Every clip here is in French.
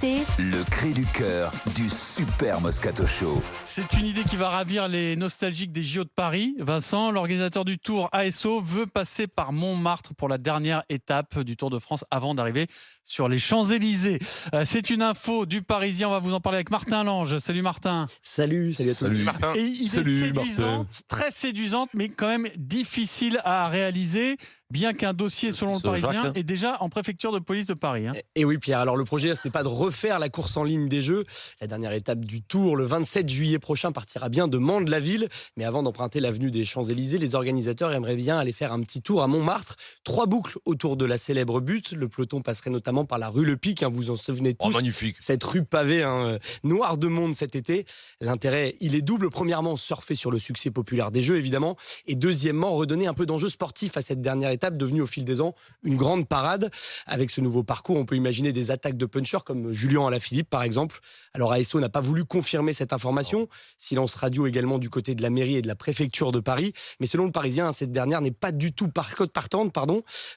Le cri du cœur du Super Moscato Show. C'est une idée qui va ravir les nostalgiques des JO de Paris. Vincent, l'organisateur du Tour ASO, veut passer par Montmartre pour la dernière étape du Tour de France avant d'arriver sur les Champs-Élysées. C'est une info du Parisien. On va vous en parler avec Martin Lange. Salut Martin. Salut à tous. Salut Martin. Et idée séduisante, très séduisante, mais quand même difficile à réaliser. Bien qu'un dossier, selon le Parisien, est déjà en préfecture de police de Paris. Et oui, Pierre. Alors, le projet, ce n'est pas de refaire la course en ligne des Jeux. La dernière étape du Tour, le 27 juillet prochain, partira bien de Mans-de-la-Ville. Mais avant d'emprunter l'avenue des Champs-Élysées, les organisateurs aimeraient bien aller faire un petit tour à Montmartre. 3 boucles autour de la célèbre butte. Le peloton passerait notamment par la rue Le Pic. Vous en souvenez tous. Oh, magnifique. Cette rue pavée, noire de monde cet été. L'intérêt, il est double. Premièrement, surfer sur le succès populaire des Jeux, évidemment. Et deuxièmement, redonner un peu d'enjeu sportif à cette dernière étape, devenue au fil des ans une grande parade. Avec ce nouveau parcours, on peut imaginer des attaques de punchers comme Julien Alaphilippe, par exemple. Alors, ASO n'a pas voulu confirmer cette information. Silence radio également du côté de la mairie et de la préfecture de Paris. Mais selon le Parisien, cette dernière n'est pas du tout partante.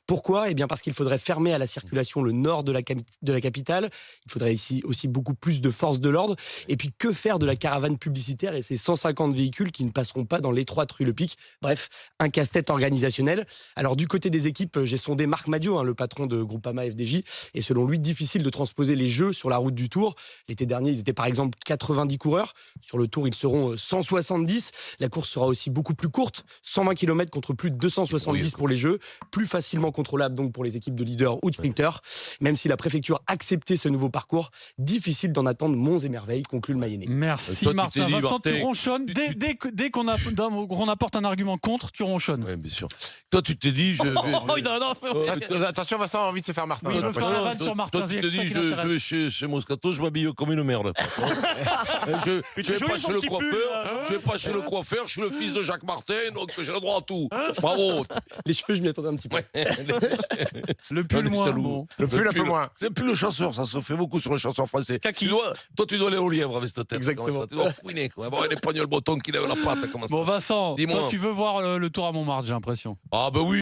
Pourquoi ? Eh bien, parce qu'il faudrait fermer à la circulation le nord de la capitale. Il faudrait ici aussi beaucoup plus de forces de l'ordre. Et puis, que faire de la caravane publicitaire et ces 150 véhicules qui ne passeront pas dans l'étroite rue Le Pic ? Bref, un casse-tête organisationnel. Alors, du côté des équipes, j'ai sondé Marc Madiot, le patron de Groupama FDJ. Et selon lui, difficile de transposer les Jeux sur la route du Tour. L'été dernier, ils étaient par exemple 90 coureurs. Sur le Tour, ils seront 170. La course sera aussi beaucoup plus courte, 120 km contre plus de 270 pour les Jeux. Plus facilement contrôlable donc pour les équipes de leaders ou de sprinters. Même si la préfecture acceptait ce nouveau parcours, difficile d'en attendre monts et merveilles, conclut le Mayennais. Merci Toi, Martin. dit, Vincent, tu Martin, ronchonnes. Dès qu'on apporte un argument contre, tu ronchonnes. Oui, bien sûr. Toi, tu t'es dit... Attention, Vincent a envie de se faire Martin. Oui, il veut faire la vanne sur Martin. Toi, tu te dis, je vais chez Moscato, je m'habille comme une merde. Je vais pas chez le coiffeur, je vais pas chez le coiffeur, je suis le fils de Jacques Martin, donc j'ai le droit à tout. Bravo. Les cheveux, je m'y attendais un petit peu. Le pull moins bon. Le pull un peu moins. C'est plus le chasseur, ça se fait beaucoup sur le chasseur français. Toi, tu dois aller au lièvre avec cette tête. Exactement. Tu dois fouiner, quoi. Bon, les pognoles breton qui lèvent la patte. Bon, Vincent, Dis-moi. toi, tu veux voir le Tour à Montmartre, j'ai l'impression. Ah, ben oui.